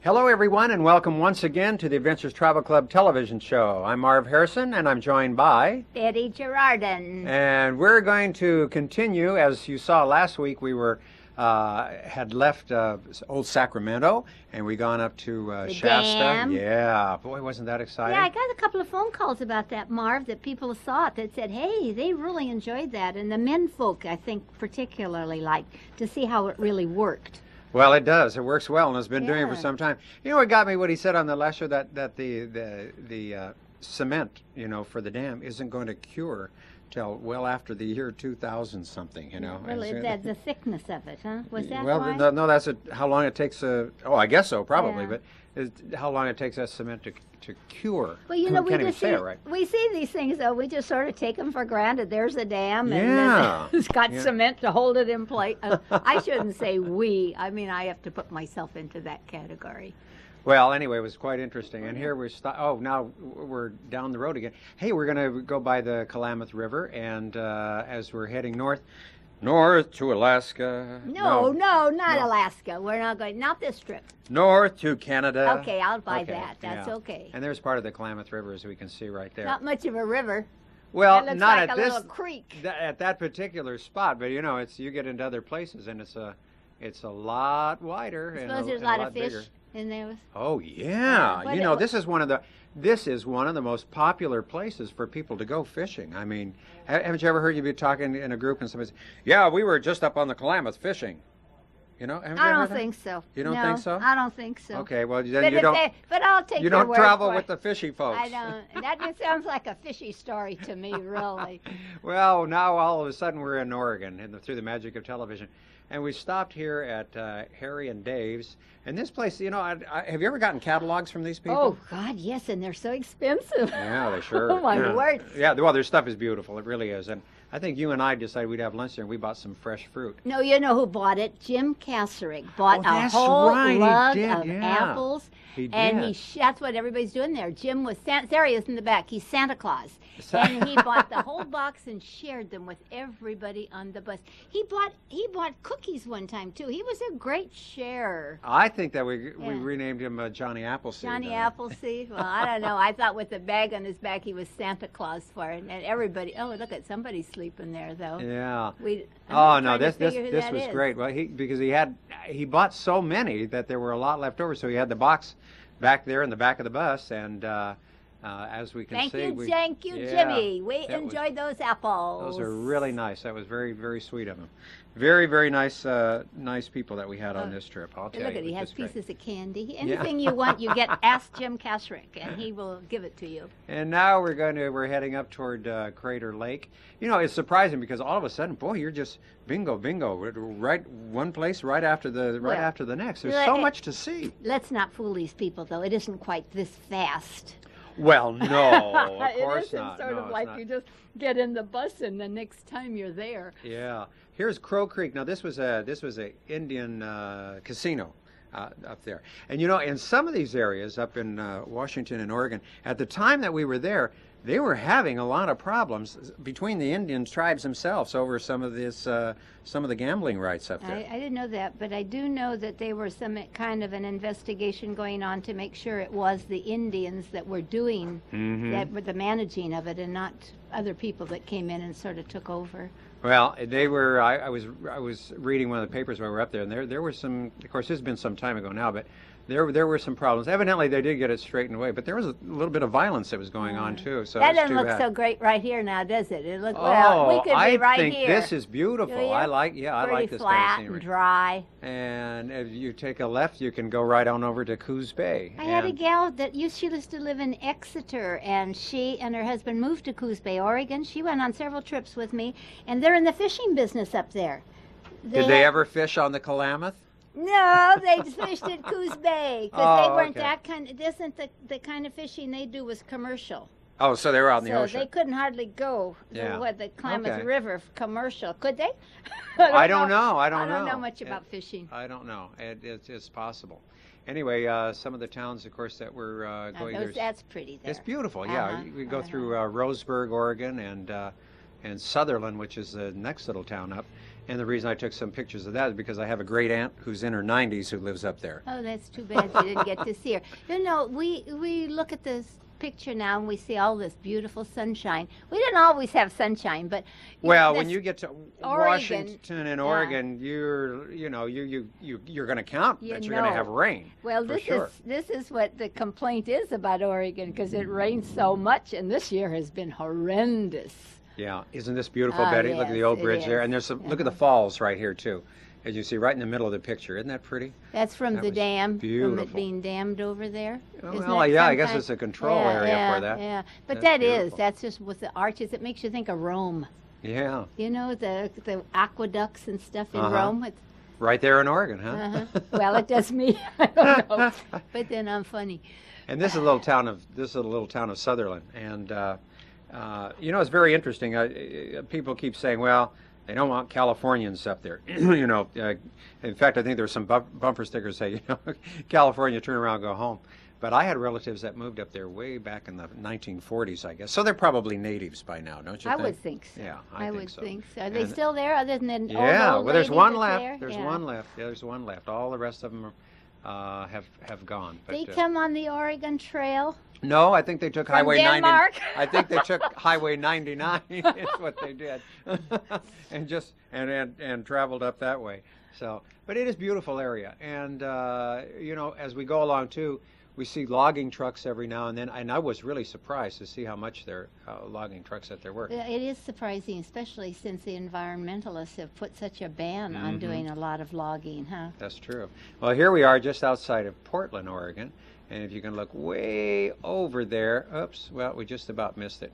Hello everyone and welcome once again to the Adventures Travel Club television show. I'm Marv Harrison and I'm joined by Betty Gerardin. And we're going to continue. As you saw last week, we had left old Sacramento and we gone up to Shasta. Dam. Yeah, boy, wasn't that exciting. Yeah, I got a couple of phone calls about that, Marv, that people saw it that said, hey, they really enjoyed that. And the men folk, I think, particularly liked to see how it really worked. Well, it does. It works well, and it's been doing it for some time. You know what got me? What he said on the last show, that the cement, for the dam isn't going to cure till well after the year 2000 something. Well, the thickness of it, huh? Was that well, why? no, that's how long it takes. I guess so, probably, Yeah. but how long it takes that cement to cure? Well, we see these things though. We just sort of take them for granted. There's a dam, and it's got cement to hold it in place. I shouldn't say we. I mean, I have to put myself into that category. Well, anyway, it was quite interesting. And here now we're down the road again. Hey, we're going to go by the Klamath River, and as we're heading north to Alaska. No, not Alaska. We're not going. Not this trip. North to Canada. Okay, I'll buy that. That's okay. And there's part of the Klamath River, as we can see right there. Not much of a river. Well, it looks not like at a this little creek. At that particular spot, but you get into other places, and it's a lot wider. I and suppose there's a lot of fish in there. Oh yeah, this is one of the most popular places for people to go fishing. I mean, haven't you ever heard you be talking in a group and somebody says, "Yeah, we were just up on the Klamath fishing." I don't think so. You don't think so? I don't think so. Okay, well then you don't. But I'll take you your don't word travel for with it. the fishy folks. I don't. That just sounds like a fishy story to me, really. Well, now all of a sudden we're in Oregon, through the magic of television. And we stopped here at Harry and Dave's. And this place, have you ever gotten catalogs from these people? Oh, God, yes, and they're so expensive. Yeah, they sure Oh, my word. Yeah, well, their stuff is beautiful. It really is. And I think you and I decided we'd have lunch there, and we bought some fresh fruit. No, you know who bought it? Jim Kasserick bought a that's whole right, lug he did, of yeah. apples. He did. And that's what everybody's doing there. Jim was there he is in the back. He's Santa Claus. And he bought the whole box and shared them with everybody on the bus. He bought cookies one time too. He was a great sharer. I think that we renamed him Johnny Appleseed. Johnny Appleseed. Well, I don't know. I thought with the bag on his back he was Santa Claus for it. And everybody. Oh, look at somebody sleeping there though. Yeah. This was great. Well, because he bought so many that there were a lot left over, so he had the box back there in the back of the bus, and as we can see, thank you, Jimmy. We enjoyed those apples. Those are really nice. That was very, very sweet of him. Very, very nice, nice people that we had on this trip. I'll tell you. Look at, he has pieces of candy. Yeah. Anything you want, you ask Jim Kasserick, and he will give it to you. And now we're heading up toward Crater Lake. It's surprising because all of a sudden, boy, you're just bingo, right one place right after the next. There's so much to see. Let's not fool these people, though. It isn't quite this fast. Well, no, of course it isn't not. sort of like you just get in the bus and the next time you're there. Yeah. Here's Crow Creek. Now this was a Indian casino up there, and in some of these areas up in Washington and Oregon, at the time that we were there, they were having a lot of problems between the Indian tribes themselves over some of the gambling rights up there. I didn't know that, but I do know that there was some kind of an investigation going on to make sure it was the Indians that were doing that were the managing of it, and not other people that came in and sort of took over. Well, they were. I was reading one of the papers while we were up there, and there were some. Of course, this has been some time ago now, but there were some problems. Evidently, they did get it straightened away, but there was a little bit of violence that was going on too. So that doesn't look so great right here now, does it? It looks well. We could be right here. I think this is beautiful. I like this kind of flat scenery. And dry. And if you take a left, you can go right on over to Coos Bay. I had a gal that she used to live in Exeter, and she and her husband moved to Coos Bay, Oregon. She went on several trips with me, and they're in the fishing business up there. Did they ever fish on the Klamath? No, they fished at Coos Bay because they weren't that kind. It isn't the kind of fishing they do was commercial. Oh, so they were out in the ocean. So they couldn't hardly go to the Klamath River commercial, could they? I don't know. I don't know much about fishing. I don't know. It's possible. Anyway, some of the towns, of course, that we're going there. That's pretty there. It's beautiful. Yeah, we go through Roseburg, Oregon, and Sutherland, which is the next little town up. And the reason I took some pictures of that is because I have a great aunt who's in her 90s who lives up there. Oh, that's too bad you didn't get to see her. You know, we look at this picture now and we see all this beautiful sunshine. We didn't always have sunshine, but well, when you get to Oregon, Washington and Oregon, you're going to count that you're going to have rain. Well, this is what the complaint is about Oregon, because it rains so much, and this year has been horrendous. Yeah, isn't this beautiful, Betty? Yes, look at the old bridge there, and there's some. Look at the falls right here too, as you see right in the middle of the picture. Isn't that pretty? That's from the dam, beautiful. from it being dammed over there. Well, yeah, I guess it's a control area for that. Yeah, but That's that's just with the arches. It makes you think of Rome. Yeah. You know, the aqueducts and stuff in Rome. It's, right there in Oregon, huh? Well, it does me. I don't know, but then I'm funny. And this is a little town of Sutherland, and it's very interesting. People keep saying, well, they don't want Californians up there. In fact, I think there were some bumper stickers say, California, turn around, go home. But I had relatives that moved up there way back in the 1940s, I guess. So they're probably natives by now, don't you think? I would think so. Yeah, I would so. think so. Are they still there, other than yeah, old well, there's lady one that's left. there? There's one left. Yeah, there's one left. All the rest of them have gone. But, They come on the Oregon Trail. No, I think they took From Highway Denmark? 90. I think they took Highway 99. Is what they did, and traveled up that way. So, but it is a beautiful area, and as we go along too, we see logging trucks every now and then, and I was really surprised to see how much they're logging trucks at their work. It is surprising, especially since the environmentalists have put such a ban on doing a lot of logging, huh? That's true. Well, here we are just outside of Portland, Oregon, and if you can look way over there, oops, well, we just about missed it.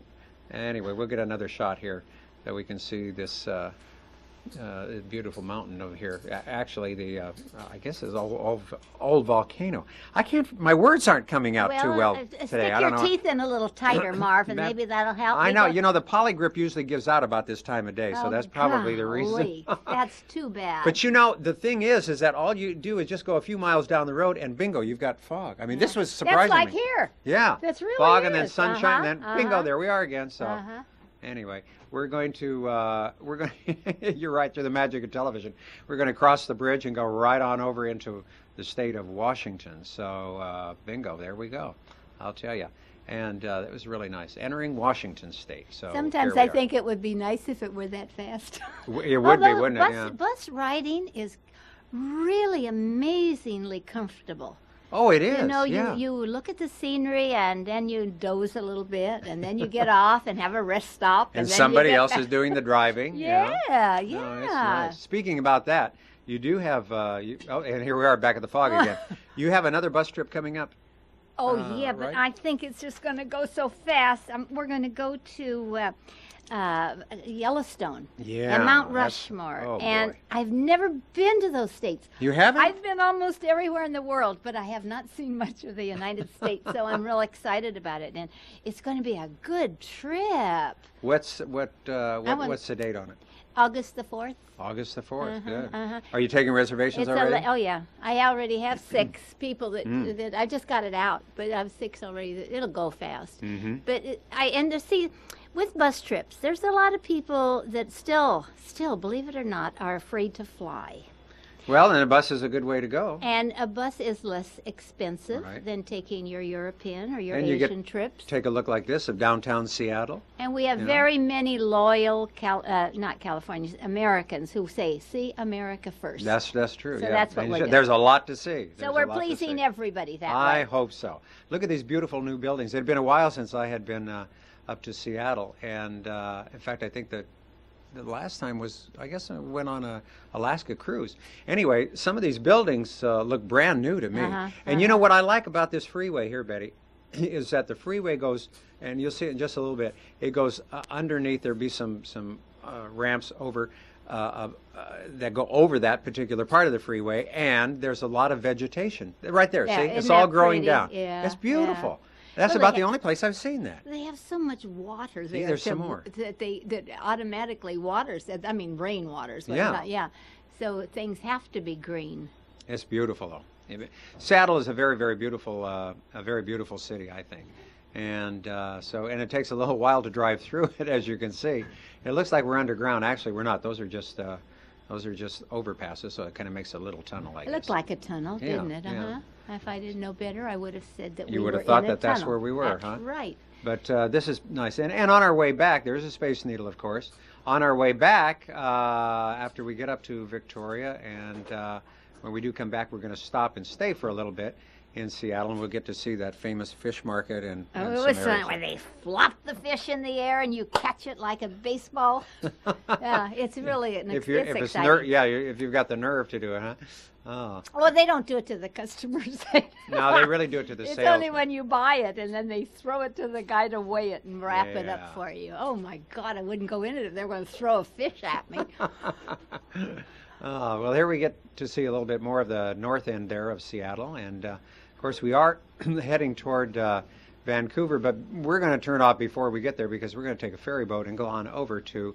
Anyway, we'll get another shot here that we can see this beautiful mountain over here. Actually, I guess it's old volcano. My words aren't coming out too well today. Stick I don't know. your teeth in a little tighter, Marv, and maybe that'll help. I know. The polygrip usually gives out about this time of day, so that's probably the reason. That's too bad. But the thing is that all you do is just go a few miles down the road, and bingo, you've got fog. I mean, this was surprising. That's like here. Yeah. That's really fog and then sunshine, and then bingo, there we are again. So. Anyway, we're going to, you're right, through the magic of television, we're going to cross the bridge and go right on over into the state of Washington. So, bingo, there we go. I'll tell you. And it was really nice. Entering Washington state. So sometimes I think it would be nice if it were that fast. It would be, wouldn't it? Yeah. Bus riding is really amazingly comfortable. Oh, it is. You look at the scenery and then you doze a little bit and then you get off and have a rest stop. And somebody else is doing the driving. Yeah. Oh, it's nice. Speaking about that, you do have, and here we are back at the fog again. You have another bus trip coming up. Oh, yeah, but right? I think it's just going to go so fast. We're going to go to Yellowstone and Mount Rushmore. And boy. I've never been to those states. You haven't? I've been almost everywhere in the world, but I have not seen much of the United States, so I'm real excited about it. And it's going to be a good trip. What's the date on it? August the 4th. August the 4th, good. Are you taking reservations already? Oh, yeah. I already have 6 people that I just got it out, but I have 6 already. It'll go fast. But with bus trips, there's a lot of people that still, believe it or not, are afraid to fly. Well, and a bus is a good way to go. And a bus is less expensive than taking your European or your Asian trips. Take a look like this of downtown Seattle. And we have very many loyal, not Californians, Americans who say, see America first. That's true, so that's what we're doing. There's a lot to see. So we're pleasing everybody that way. I hope so. Look at these beautiful new buildings. It had been a while since I had been up to Seattle. And in fact, I think that the last time was, I guess I went on a Alaska cruise. Anyway, some of these buildings look brand new to me. And you know what I like about this freeway here, Betty, is that the freeway goes, and you'll see it in just a little bit, it goes underneath. There'll be some ramps over that go over that particular part of the freeway, and there's a lot of vegetation. Right there, see? It's all growing down. Yeah, it's beautiful. Yeah. That's about the only place I've seen that. They have so much water there. There's some more. That automatically waters. I mean, rain waters. Yeah. So things have to be green. It's beautiful, though. Seattle is a very, very beautiful city, I think. And and it takes a little while to drive through it, as you can see. It looks like we're underground. Actually, we're not. Those are just Those are just overpasses, so it kind of makes a little tunnel, I It guess. looked like a tunnel, Yeah, didn't it? yeah. If I didn't know better, I would have said that You we would were have thought in a that that's tunnel. where we were, That's huh? right. But this is nice. And on our way back, there's a Space Needle, of course. On our way back, after we get up to Victoria, and when we do come back, we're going to stop and stay for a little bit in Seattle, and we'll get to see that famous fish market and Oh, some it was areas. where they flop the fish in the air and you catch it like a baseball. Yeah, it's really If exciting. if you've got the nerve to do it, huh? Oh. Well, they don't do it to the customers. No, they really do it to the It's salesman. only when you buy it, and then they throw it to the guy to weigh it and wrap it Yeah. up for you. Oh my God, I wouldn't go in it if they were going to throw a fish at me. Well, here we get to see a little bit more of the north end there of Seattle, and of course we are heading toward Vancouver, but we're going to turn off before we get there because we're going to take a ferry boat and go on over to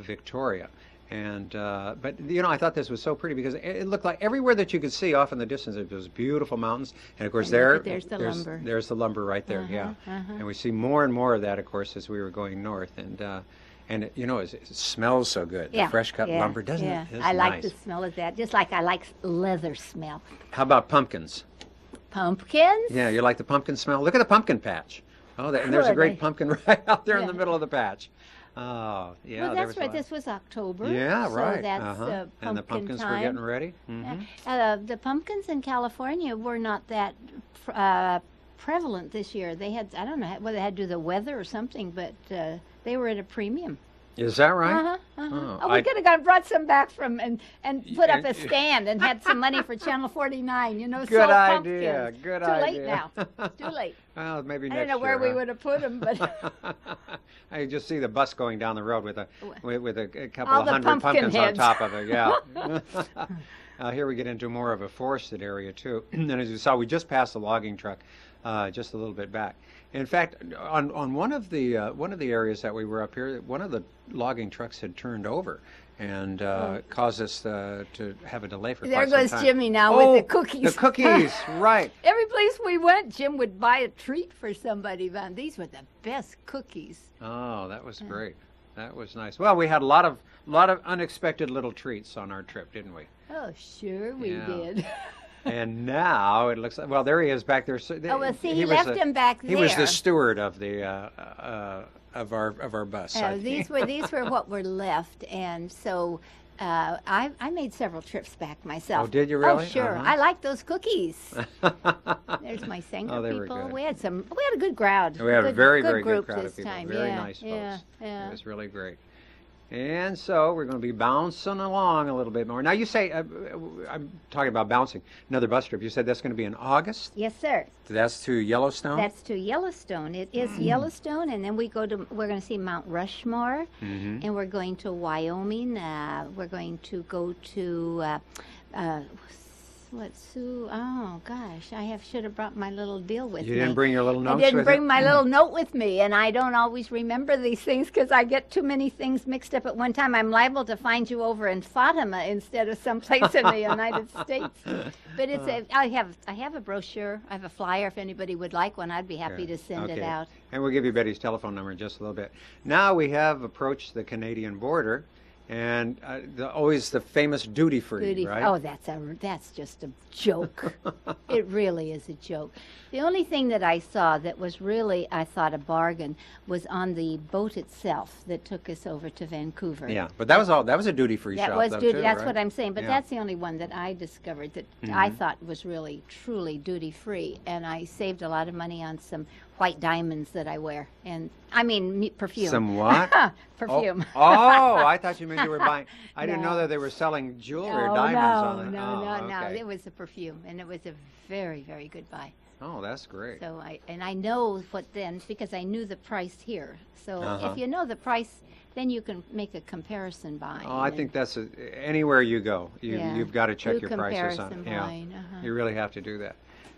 Victoria. And but I thought this was so pretty because it looked like everywhere that you could see off in the distance, there was beautiful mountains, and of course And there's the lumber. There's the lumber right there, yeah. And we see more and more of that, of course, as we were going north, and it smells so good. Yeah, The fresh cut yeah, lumber, doesn't yeah. it? It's I like nice. the smell of that, just like I like leather smell. How about pumpkins? Pumpkins? Yeah, you like the pumpkin smell? Look at the pumpkin patch. Oh, and there's a Good. great pumpkin right out there in the Yeah. middle of the patch. Oh, yeah. Well, there that's was a right. lot. This was October. Yeah, so right. that's uh-huh. And the pumpkin pumpkins time. were getting ready. Mm-hmm. The pumpkins in California were not that prevalent this year. They had, I don't know whether it had to do with the weather or something, but they were at a premium. Is that right? Oh, we could have brought some back from and put up a stand and had some money for Channel 49. Good sold idea. pumpkins. Good Too idea. late now. It's too late. Well, maybe I next don't know year. where we would have put them, but I just see the bus going down the road with a couple All of the hundred pumpkin pumpkins heads. on top of it. Yeah. Here we get into more of a forested area too. And as you saw, we just passed the logging truck, just a little bit back. In fact, on one of the areas that we were up here, one of the logging trucks had turned over and caused us to have a delay for there quite some goes time. Jimmy now Oh, with the cookies. The cookies, right. Every place we went, Jim would buy a treat for somebody. Man, these were the best cookies. Oh, that was great. That was nice. Well, we had a lot of unexpected little treats on our trip, didn't we? Oh, sure we Yeah. did. And now it looks like, well, there he is back there. So, Oh, well, see, he was left him back there. He was the steward of the of our bus. I These think. were what were left, and so I made several trips back myself. Oh, did you really? Oh, sure. Uh-huh. I like those cookies. There's my Sanger Oh, they were people. good. We had a good crowd. We had a very good group crowd this of people. time. Very yeah, nice folks. yeah, yeah. It was really great. And so we're going to be bouncing along a little bit more. Now you say, I'm talking about bouncing, another bus trip. You said that's going to be in August? Yes, sir. That's to Yellowstone? That's to Yellowstone. It is Yellowstone, and then we're going to see Mount Rushmore, and we're going to Wyoming. We're going to go to oh gosh, should have brought my little deal with me. You didn't bring your little notes I didn't with bring you? my little note with me, and I don't always remember these things because I get too many things mixed up at one time. I'm liable to find you over in Fatima instead of someplace in the United States. But I have a brochure. I have a flyer. If anybody would like one, I'd be happy to send it out. And we'll give you Betty's telephone number in just a little bit. Now we have approached the Canadian border, and always the famous duty-free, right? Oh, that's just a joke. It really is a joke. The only thing that I saw that was really, I thought, a bargain was on the boat itself that took us over to Vancouver. Yeah, but that was a duty-free shop, though, too, That's right? what I'm saying. But Yeah. that's the only one that I discovered that I thought was really, truly duty-free. And I saved a lot of money on some white diamonds that I wear. And, I mean, perfume. Some what? Perfume. Oh, I thought you meant you were buying. I didn't No. know that they were selling jewelry or No, diamonds on it. no. Okay. It was a perfume, and it was a very, very good buy. Oh, that's great. So I know what then because I knew the price here. So Uh-huh. if you know the price, then you can make a comparison buy. Oh, I think that's anywhere you go, you've got to check Do your prices on it. comparison Yeah, buying, uh-huh. you really have to do that.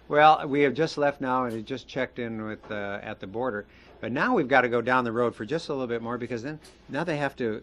Well, we have just left now, and we just checked in with at the border. But now we've got to go down the road for just a little bit more because now they have to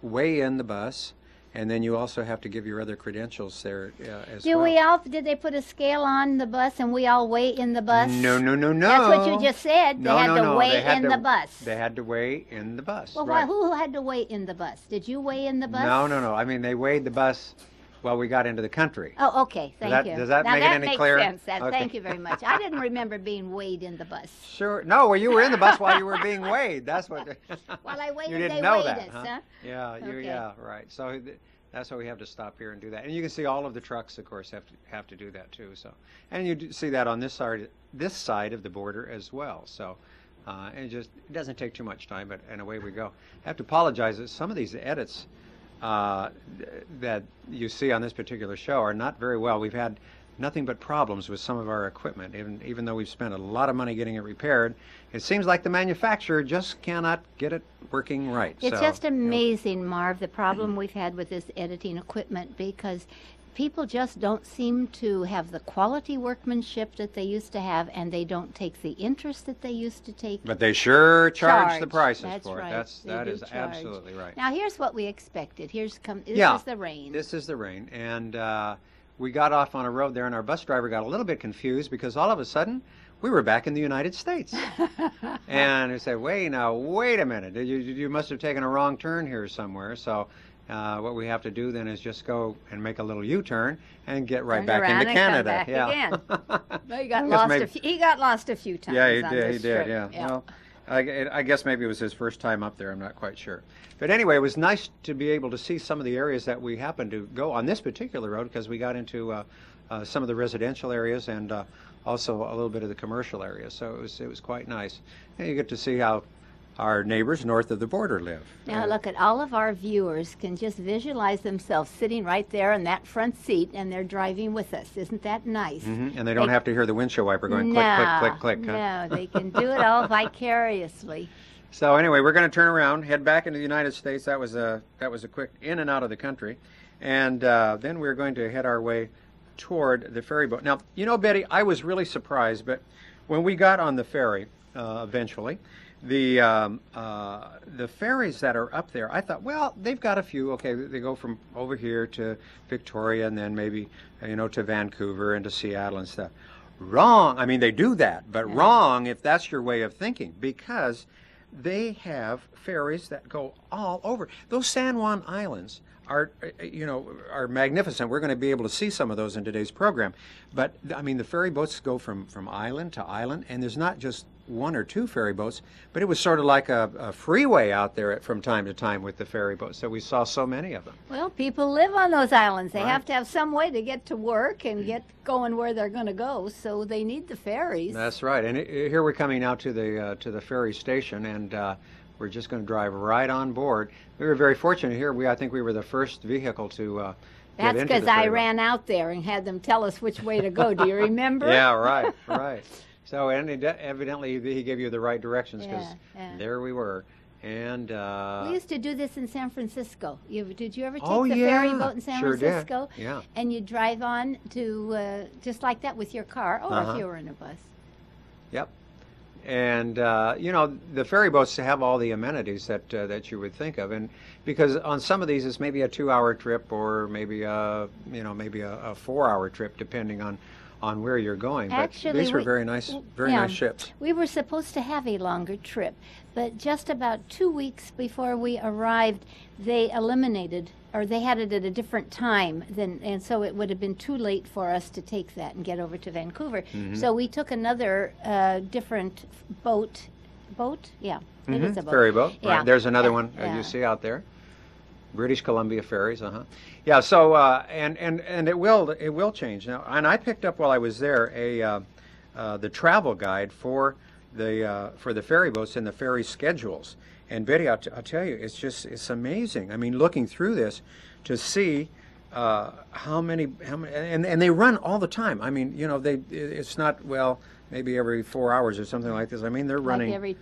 weigh in the bus, and then you also have to give your other credentials there as Do well. we all? Did they put a scale on the bus and we all weigh in the bus? No. That's what you just said. They had to weigh in the bus. They had to weigh in the bus. Well, right. who had to weigh in the bus? Did you weigh in the bus? No. I mean, they weighed the bus while we got into the country. Oh, okay. Thank you. Does that now make it any makes clearer? sense. Okay. Thank you very much. I didn't remember being weighed in the bus. Sure. No, well, you were in the bus while you were being weighed. That's what. While I waited, you didn't they know weighed that, us, huh? Yeah. Okay. Yeah. Right. So that's why we have to stop here and do that. And you can see all of the trucks, of course, have to do that too. So, and you do see that on this side of the border as well. So. And it doesn't take too much time, and away we go. I have to apologize that some of these edits that you see on this particular show are not very well. We've had nothing but problems with some of our equipment, even though we've spent a lot of money getting it repaired. It seems like the manufacturer just cannot get it working right. It's so, just amazing, Marv, the problem we've had with this editing equipment, because people just don't seem to have the quality workmanship that they used to have, and they don't take the interest that they used to take. But they sure charge the prices That's for right. it. That is charge. absolutely right. Now here's what we expected. This is the rain. This is the rain, and we got off on a road there, and our bus driver got a little bit confused because all of a sudden we were back in the United States. And he said, wait a minute, you must have taken a wrong turn here somewhere. So what we have to do then is just go and make a little U-turn and get right back into Canada. Again. Well, he got lost a few times. Yeah, he on did. this trip. Yeah. Well, I guess maybe it was his first time up there. I'm not quite sure. But anyway, it was nice to be able to see some of the areas that we happened to go on this particular road, because we got into some of the residential areas and also a little bit of the commercial areas. So it was quite nice. And you get to see how our neighbors north of the border live. Now look at all of our viewers can just visualize themselves sitting right there in that front seat, and they're driving with us. Isn't that nice? Mm-hmm. And they don't have to hear the windshield wiper going click, click. No, they can do it all vicariously. So anyway, we're going to turn around, head back into the United States. That was a quick in and out of the country, and then we're going to head our way toward the ferry boat. Now, you know, Betty, I was really surprised, but when we got on the ferry, eventually, the ferries that are up there, I thought, well, they've got a few. Okay, they go from over here to Victoria, and then maybe to Vancouver and to Seattle and stuff. Wrong. I mean, they do that, but wrong if that's your way of thinking, because they have ferries that go all over. Those San Juan Islands are magnificent. We're going to be able to see some of those in today's program. But I mean, the ferry boats go from island to island, and there's not just one or two ferry boats, but it was sort of like a freeway out there from time to time with the ferry boats. So we saw so many of them. Well, people live on those islands. They Right. have to have some way to get to work and get going where they're going to go, so they need the ferries. That's right. And here we're coming now to the ferry station, and we're just going to drive right on board. We were very fortunate here. I think we were the first vehicle to get That's into because the ferry I boat. ran out there and had them tell us which way to go. Do you remember? Yeah, right. So evidently he gave you the right directions, because there we were. And we used to do this in San Francisco. Did you ever take Oh, the yeah. ferry boat in San Sure did. Francisco? Yeah. And you drive on to just like that with your car, or if you were in a bus. Yep. And the ferry boats have all the amenities that you would think of, and because on some of these it's maybe a 2-hour trip, or maybe a 4-hour trip, depending on where you're going. Actually, but these were very nice ships. We were supposed to have a longer trip, but just about 2 weeks before we arrived, they eliminated, or they had it at a different time, and so it would have been too late for us to take that and get over to Vancouver. Mm-hmm. So we took another different boat. Yeah, it is a boat. Ferry boat. Yeah. Right. There's another one Yeah. you see out there. British Columbia ferries, Yeah. So and it will change now. And I picked up while I was there the travel guide for the ferry boats and the ferry schedules. And Betty, I'll tell you, it's amazing. I mean, looking through this to see how many and they run all the time. I mean, it's not maybe every 4 hours or something like this. I mean, they're running like every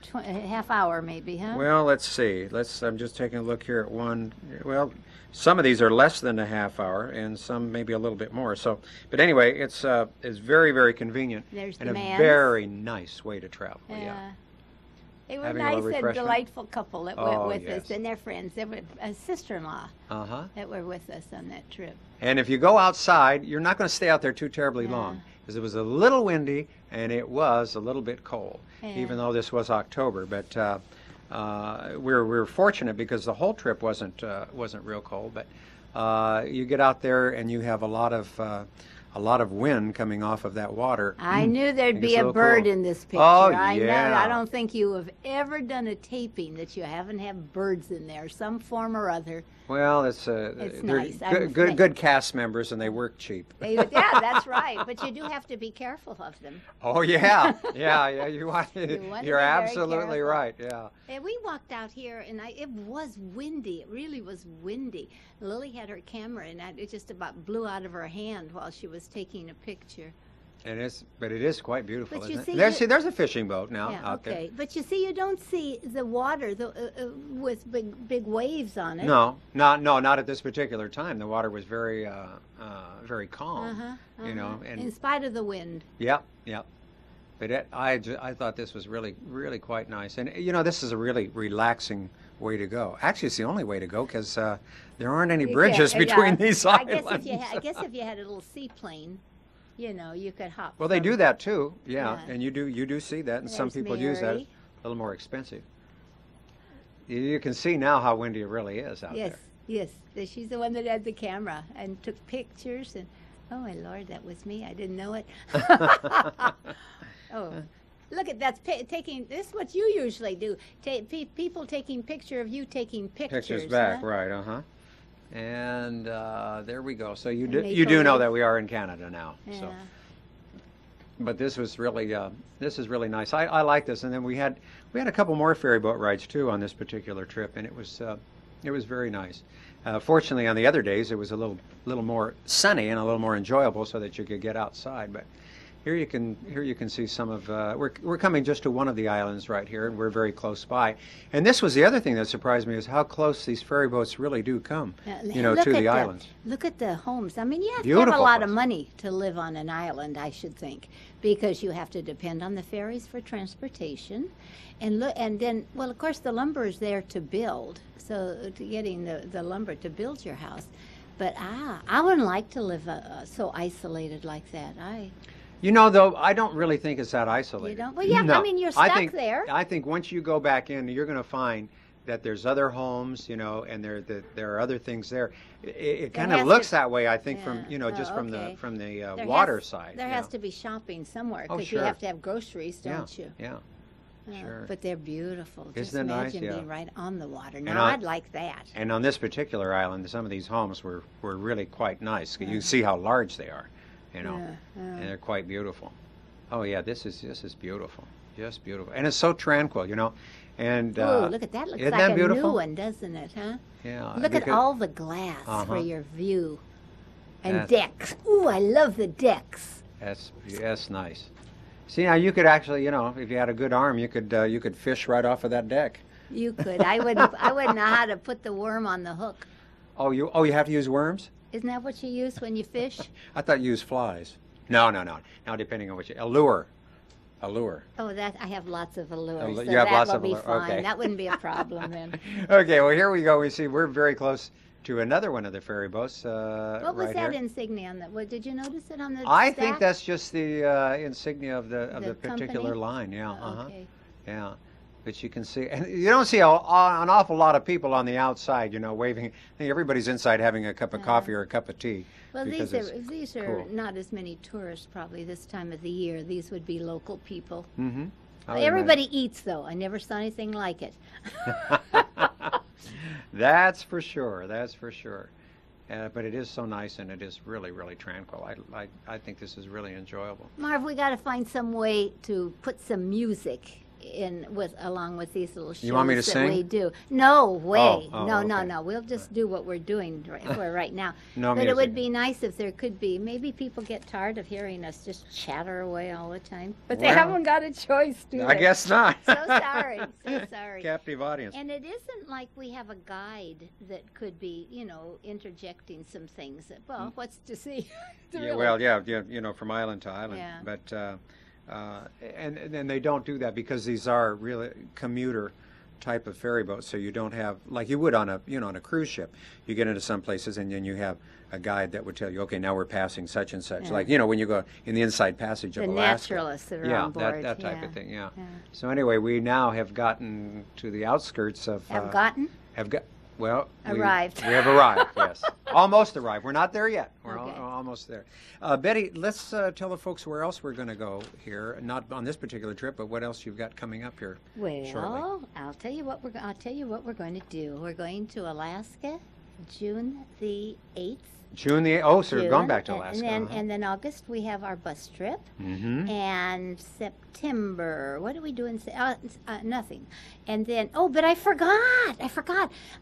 half hour, maybe, huh? Well, let's see. I'm just taking a look here at one. Well, some of these are less than a half hour, and some maybe a little bit more. So, but anyway, it's very, very convenient There's and demands. a very nice way to travel. Yeah. They were having a little nice and refreshment. delightful couple that Oh, went with yes. us, and their friends. They were a sister-in-law Uh-huh. that were with us on that trip. And if you go outside, you're not going to stay out there too terribly Yeah. long, because it was a little windy and it was a little bit cold, Yeah. even though this was October. But we were fortunate because the whole trip wasn't real cold. But you get out there and you have a lot of wind coming off of that water. I knew there'd It be gets a a little bird cool. in this picture. Oh, I know. yeah. I don't think you have ever done a taping that you haven't had birds in there, some form or other. Well, It's they're nice. I'm good cast members, and they work cheap. Yeah, that's right. But you do have to be careful of them. Oh yeah, yeah. You want, want to be you're very absolutely careful. right. Yeah. And we walked out here, and it was windy. It really was windy. Lily had her camera, and it just about blew out of her hand while she was taking a picture. But it is quite beautiful, But you isn't see, it? There's a fishing boat now Yeah, out okay. But you see, you don't see the water with big waves on it. there. No, not at this particular time. The water was very calm. You know, and in spite of the wind. Yep. But I thought this was really, really quite nice. And, you know, this is a really relaxing way to go. Actually, it's the only way to go because there aren't any bridges between these islands. I guess if you had a little seaplane, you know, you could hop. Well, they do that too, Yeah. and you do see that, and some There's people use that. Mary. A little more expensive. You can see now how windy it really is out Yes, there. yes. She's the one that had the camera and took pictures. And oh my Lord, that was me. I didn't know it. Oh, look at that's taking. This is what you usually do. People taking picture of you taking pictures. Pictures back, huh? right? And there we go. So you And do they you do know told- that we are in Canada now. Yeah. So, but this was really this is really nice. I like this. And then we had a couple more ferry boat rides too on this particular trip, and it was very nice. Fortunately, on the other days it was a little more sunny and a little more enjoyable, so that you could get outside. But here you can see some of we're coming just to one of the islands right here, and we're very close by. And this was the other thing that surprised me, is how close these ferry boats really do come, Look to at the islands. Look at the homes. I mean, you have to have a Beautiful lot of place. money to live on an island, I should think, because you have to depend on the ferries for transportation, and then, well, of course, the lumber is there to build, so to getting the lumber to build your house. But I wouldn't like to live so isolated like that. You know, though, I don't really think it's that isolated. You don't? Well, yeah, No. I mean, you're stuck there. I think once you go back in, you're going to find that there's other homes, and there are other things there. It kind has of looks to- that way, I think, Yeah. just Oh, from okay. the There water has- side. There has to be shopping somewhere, Oh, because sure. you have to have groceries, Yeah, don't you? yeah. Sure. But they're beautiful. Just Isn't that nice? imagine Yeah. being right on the water. And Now, I'd like that. And on this particular island, some of these homes were really quite nice. You see how large they are, and they're quite beautiful. Oh yeah, this is beautiful, just beautiful, and it's so tranquil, And Ooh, look at that. Looks isn't like that a beautiful? new one, doesn't it, huh? Yeah. Look at all the glass for Uh-huh. your view. And That's- decks. Ooh, I love the decks. That's nice. See, now you could actually, if you had a good arm, you could fish right off of that deck. You could. I wouldn't know how to put the worm on the hook. Oh, you have to use worms? Isn't that what you use when you fish? I thought you used flies. No. Now, depending on a lure. Oh, I have lots of allures. So You have that lots will of be allure, fine. okay. That wouldn't be a problem then. Okay, well, here we go. We see we're very close to another one of the ferry boats. What was right that here. insignia on that? What, did you notice it on the I stack? think that's just the insignia of the particular company? line. Yeah. Oh, okay. Yeah. But you can see, and you don't see an awful lot of people on the outside, waving. I think everybody's inside having a cup of coffee or a cup of tea. Well, because these are cool. not as many tourists probably this time of the year. These would be local people. Mm-hmm. Everybody eats, though. I never saw anything like it. That's for sure. That's for sure. But it is so nice, and it is really, really tranquil. I think this is really enjoyable. Marv, we got to find some way to put some music along with these little shows You want me to that sing? we do. No way. Oh, no, okay. no. We'll just do what we're doing for right now. No But music. it would be nice if there could be. Maybe people get tired of hearing us just chatter away all the time. But they Well, haven't got a choice, do they? I guess not. So sorry. So sorry. Captive audience. And it isn't like we have a guide that could be, interjecting some things. Well, what's to see? Yeah, well, yeah, from island to island. Yeah. But and they don't do that because these are really commuter type of ferry boats. So you don't have, like you would on a on a cruise ship. You get into some places and then you have a guide that would tell you, okay, now we're passing such and such. Yeah. Like when you go in the inside passage of The Alaska. naturalists that are Yeah, on board. that type of thing. Yeah. Yeah. So anyway, we now have gotten to the outskirts of. Have gotten? Have got. Well, Arrived. We have arrived. Yes, almost arrived. We're not there yet. We're Okay. almost there. Betty, let's tell the folks where else we're going to go here. Not on this particular trip, but what else you've got coming up here shortly. Well, I'll tell you what we're going to do. We're going to Alaska, June the 8th. June the so we're going back to June, Alaska. and then August we have our bus trip, Mm-hmm. and September. What do we do in nothing? And then but I forgot.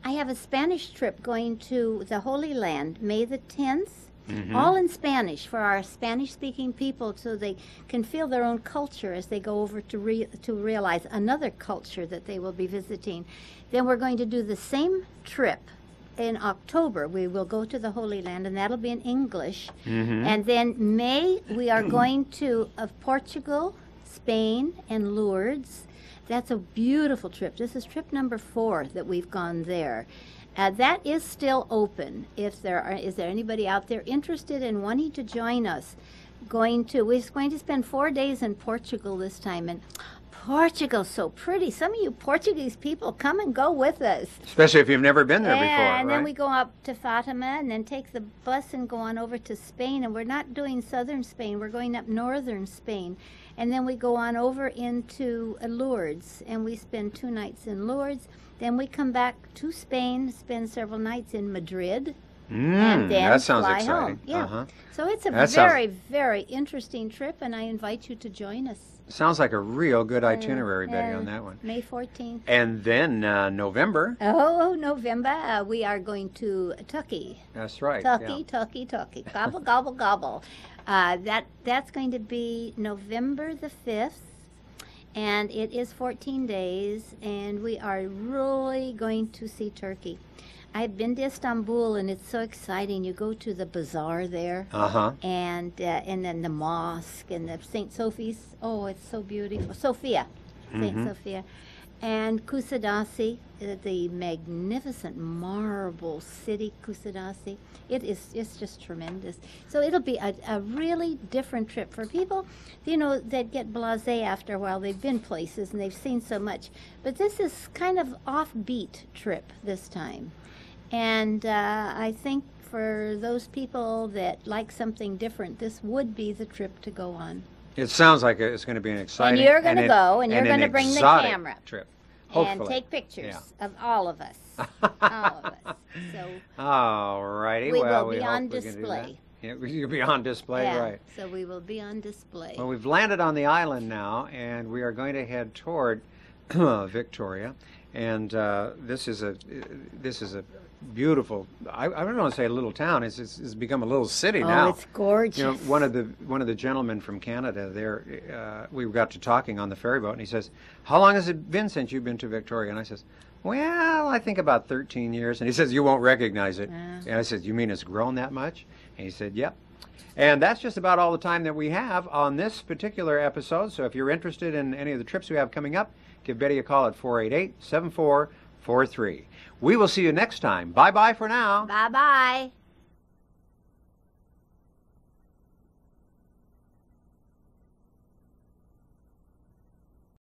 I have a Spanish trip going to the Holy Land, May the 10th. Mm-hmm. All in Spanish for our Spanish-speaking people, so they can feel their own culture as they go over to realize another culture that they will be visiting. Then we're going to do the same trip in October. We will go to the Holy Land, and that'll be in English. Mm-hmm. And then May, we are going to Portugal, Spain, and Lourdes. That's a beautiful trip. This is trip number 4 that we've gone there. That is still open. Is there anybody out there interested in wanting to join us? We're going to spend 4 days in Portugal this time, and Portugal's so pretty. Some of you Portuguese people, come and go with us. Especially if you've never been there before, And right? then we go up to Fatima and then take the bus and go on over to Spain. And we're not doing southern Spain. We're going up northern Spain. And then we go on over into Lourdes, and we spend 2 nights in Lourdes. Then we come back to Spain, spend several nights in Madrid, and then that sounds fly exciting. home. Yeah. Uh-huh. So it's a That very, very interesting trip, and I invite you to join us. Sounds like a real good itinerary, Betty, Yeah, on that one. May 14th. And then November. Oh, November, we are going to Turkey. That's right. Turkey. Gobble, gobble, gobble. That's going to be November the 5th, and it is 14 days, and we are really going to see Turkey. I've been to Istanbul, and it's so exciting. You go to the bazaar there, Uh-huh. and then the mosque and the St. Sophie's. Oh, it's so beautiful. Sophia, St. Mhm. Sophia. And Kusadasi, the magnificent marble city, Kusadasi. It's just tremendous. So it'll be a really different trip for people, that get blasé after a while. They've been places and they've seen so much. But this is kind of offbeat trip this time. And I think for those people that like something different, this would be the trip to go on. It sounds like it's going to be an exciting And you're going to go, and you're an going to bring the exotic camera. trip. And Hopefully. take pictures Yeah. of all of us. All of us. So All righty. we Well, will be we on hope we can do that. display. Yeah, you'll be on display, yeah, right. so we will be on display. Well, we've landed on the island now, and we are going to head toward Victoria. And this is a beautiful. I don't want to say a little town. It's become a little city now. Oh, it's gorgeous. One of the gentlemen from Canada there, we got to talking on the ferry boat, and he says, "How long has it been since you've been to Victoria?" And I says, "Well, I think about 13 years." And he says, "You won't recognize it." And I said, "You mean it's grown that much?" And he said, "Yep." And that's just about all the time that we have on this particular episode. So if you're interested in any of the trips we have coming up, give Betty a call at 488-7443. We will see you next time. Bye-bye for now. Bye-bye.